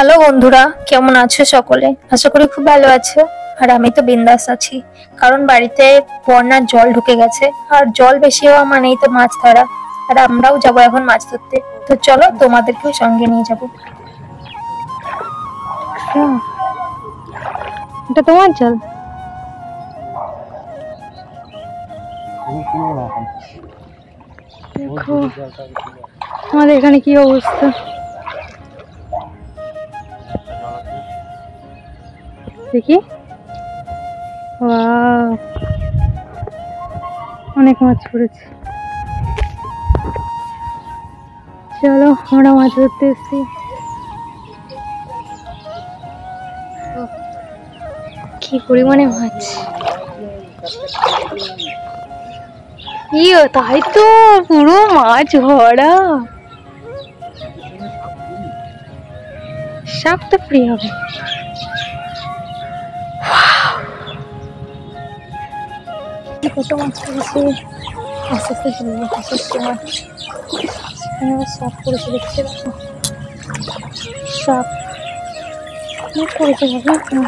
Hello বন্ধুরা, কেমন আছো সকলে? আশা করি খুব ভালো আছো। আর আমি তো বিন্দাস আছি, কারণ বাড়িতে বন্যার জল ঢুকে গেছে। আর জল বেশি হওয়া মানেই তো মাছ ধরা। আর আমরাও যাবো এখন মাছ ধরতে। তো চলো, তোমাদেরকেও সঙ্গে নিয়ে যাবো। এটা তোমার জল? দেখো আমাদের এখানে কি অবস্থা। দেখি, অনেক মাছ পড়েছে। চলো, আমরা মাছ ধরতে এসেছি। কি পরিমাণে মাছ! তাই তো, পুরো মাছ ভরা। সাপ তো ফ্রি হবে। কত মাছ পড়েছে, আস্তে আস্তে মাছ। সাপ পড়েছে, দেখতে পাচ্ছ? সাপ পড়েছে,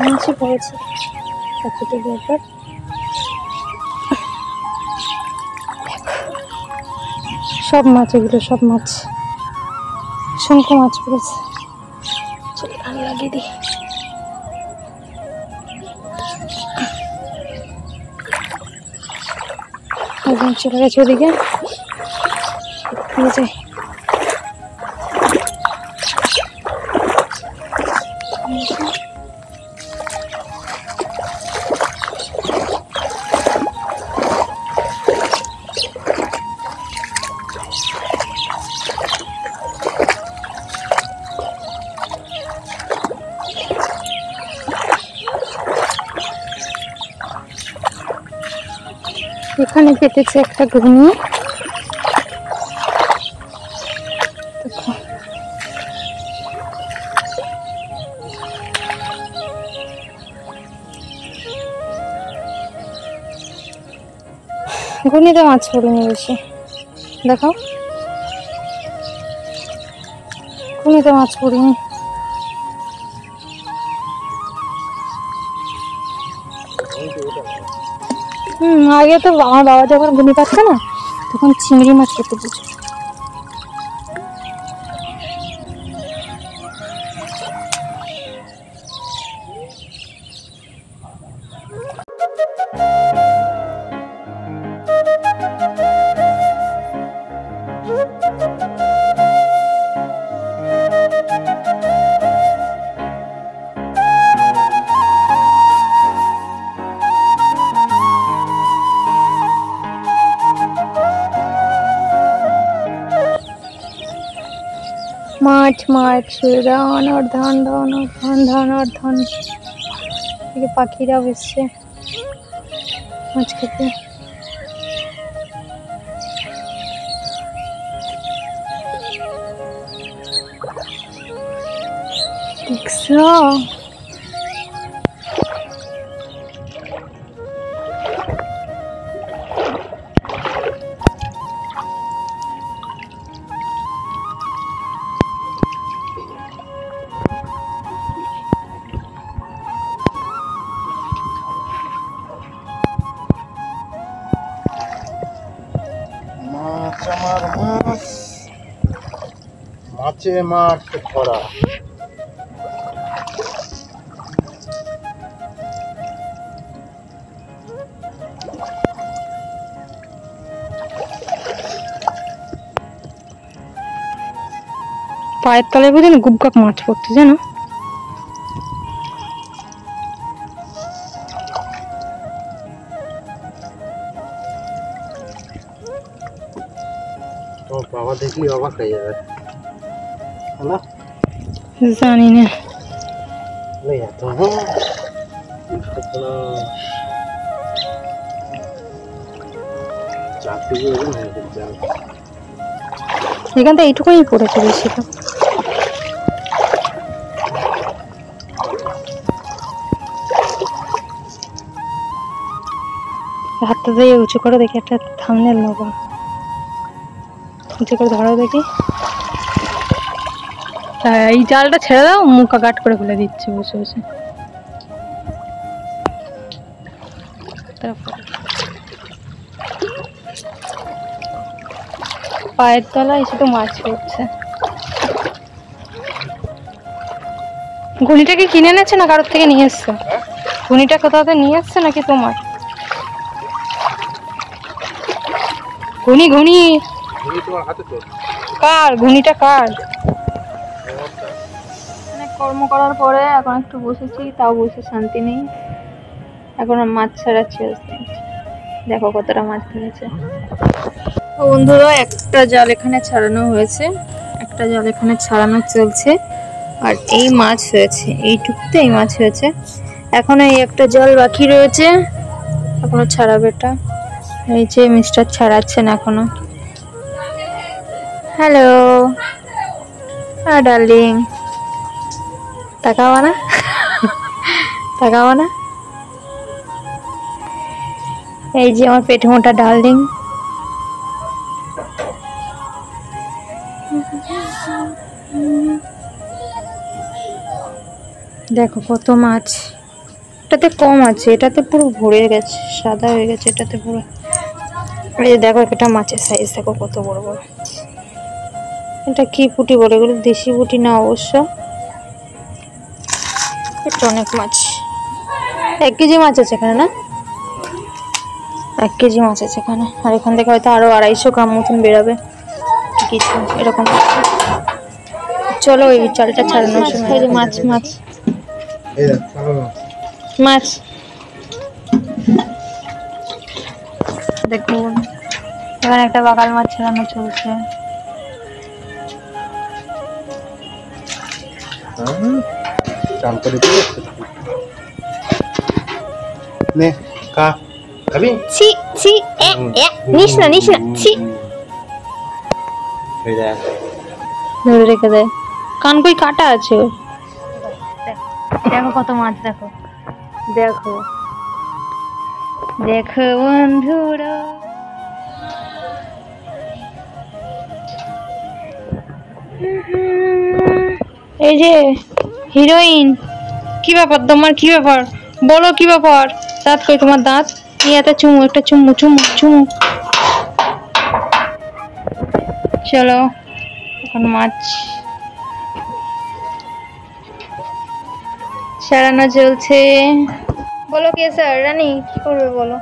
মাছই পড়েছে। ব্যাপার, সব মাছ, এগুলো সব মাছ, অসংখ্য মাছ পড়েছে। চলো ধান লাগিয়ে দিই। চলে গেছে ওদিকে, যাই। এখানে পেতেছে একটা ঘুনি। ঘুনিতে মাছ পড়েনি বেশি, দেখো ঘুনিতে মাছ পড়েনি। আগে তো আমার বাবা যখন ঘুনি পাচ্ছে না, তখন চিংড়ি মাছ পেতে দিচ্ছে। মাঠ মাঠ, ধান আর ধান, ধান আর ধান, ধান আর ধান। এদিকে পাখিরাও এসছে মাছ খেতে। দেখছো? মাছে মাছ ভরা। পায়ের তলায় বুঝেন গুবগাক মাছ পড়তে, জানো? বাবা দেখলি অবাক হয়ে যাবে। জানি না, এখান থেকে এইটুকুই পড়েছে, বেশি তো। হাতটা দিয়ে উঁচু করে দেখি, একটা থাম্বনেল নেবো। উঁচু করে ধরো দেখি। এই জালটা ছেড়ে দাও, মুখা কাট করে ফেলে দিচ্ছে বসে বসে। পায়ের তলায় শুধু মাছ হচ্ছে। ঘুনিটা কি কিনে এনেছে না কারোর থেকে নিয়ে এসছে? ঘুনিটা কোথাও থেকে নিয়ে এসছে নাকি তোমার? ঘুনি ঘুনি কার? ঘুনিটা কার? অনেক কর্ম করার পরে এখন একটু বসেছি, তাও বসে শান্তি নেই। এখন মাছ ছাড়াচ্ছি। দেখো কতটা মাছ ধরেছে বন্ধুরা। একটা জাল এখানে ছাড়ানো হয়েছে, একটা জাল এখানে ছাড়ানো চলছে, আর এই মাছ হয়েছে, এইটুকুতে এই মাছ হয়েছে। এখন এই একটা জাল বাকি রয়েছে, এখনো ছাড়াবে এটা। এই যে মিস্টার ছাড়াচ্ছেন এখনো। হ্যালো ডার্লিং, তাকাও না, তাকাও না। এই যে আমার পেট মোটা ডার্লিং। দেখো কত মাছ, এটাতে কম আছে, এটাতে পুরো ভরে গেছে, সাদা হয়ে গেছে এটাতে পুরো। এই দেখো একটা মাছের সাইজ দেখো কত বড় বড়। এটা কি পুঁটি বলে? এগুলো দেশি পুঁটি না অবশ্য। এটা অনেক মাছ, 1 কেজি মাছ আছে এখানে না? 1 কেজি মাছ আছে এখানে, আর এখান থেকে হয়তো আরো 250 গ্রাম মতন বেরোবে কিছু এরকম। চলো ওই চালটা ছাড়ানোর সময় মাছ মাছ মাছ দেখুন, এখানে একটা বাগাল মাছ ছাড়ানো চলছে। চাল করে নে কা খাবি? ছি ছি নিস না নিস না, ছি। ধরে রেখে দে, কান কই কাটা আছে। দেখো কত মাছ, দেখো দেখো দেখো বন্ধুরা। এই যে হিরোইন, কি ব্যাপার তোমার? কি ব্যাপার বলো, কি ব্যাপার? দাঁত কই তোমার? দাঁত নিয়ে একটা চুমু, একটা চুমু চুমু চুমু। চলো এখন মাছ সারানো চলছে। বলো কে স্যার? রানী কি করবে বলো,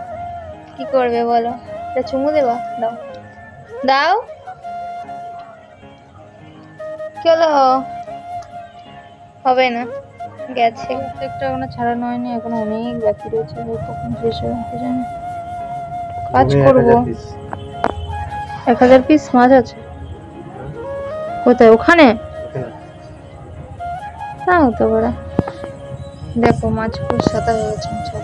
কি করবে বলো? একটা চুমু দেবা? দাও দাও। চলো, হবে না, গেছে। একটা এখনো ছাড়ানো হয়নি, এখন অনেক বাকি রয়েছে, কখন শেষ হবে জানি। কাজ করবো। 1000 পিস মাছ আছে কোথায়? ওখানে না হতে পারে। দেখো মাছ পুরো সাদা হয়ে গেছে,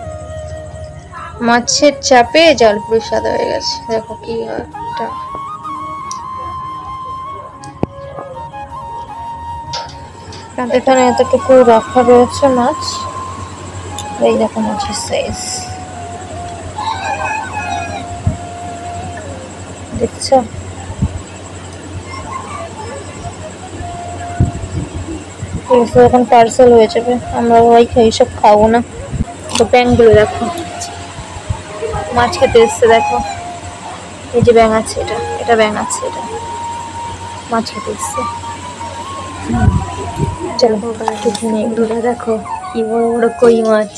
মাছের চাপে জাল পুরো সাদা হয়ে গেছে। দেখো কি হয় এটা। এখানে এতটুকু রাখা রয়েছে মাছ। এই দেখো মাছের সাইজ, দেখছো? এখন পার্সেল হয়ে যাবে, আমরা ওই এইসব খাবো না। তো ব্যাঙগুলো দেখো, মাছ খেতে এসছে দেখো। এই যে ব্যাঙ আছে, এটা এটা ব্যাঙ আছে, এটা মাছ খেতে এসছে। চলো এগুলো দেখো কি বড় বড় কই মাছ।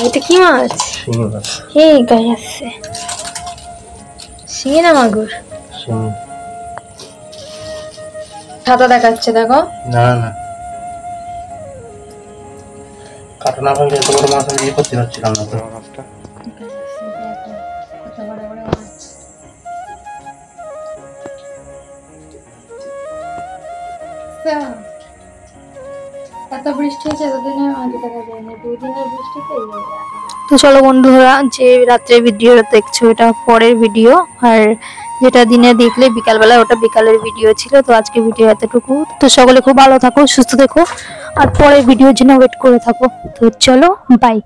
এটা কি মাছ? এই গায়ে আসছে, শিঙি না মাগুর? ছাতা দেখাচ্ছে দেখো। না না কাটা না হলে এত বড় মাছ আমি করতে পারছিলাম না তো। মাছটা এত বৃষ্টি হচ্ছে, এতদিনে মাছ দেখা যায়নি, 2 দিনের বৃষ্টিতে। তো চলো বন্ধুরা, যে রাত্রে ভিডিও দেখছো এটা পরের ভিডিও, আর যেটা দিনে দেখলে বিকালবেলা ওটা বিকালের ভিডিও ছিল। তো আজকে ভিডিও এতটুকু। তো সকলে খুব ভালো থাকো, সুস্থ থেকো, আর পরের ভিডিওর জন্য ওয়েট করে থাকো। তো চলো বাই।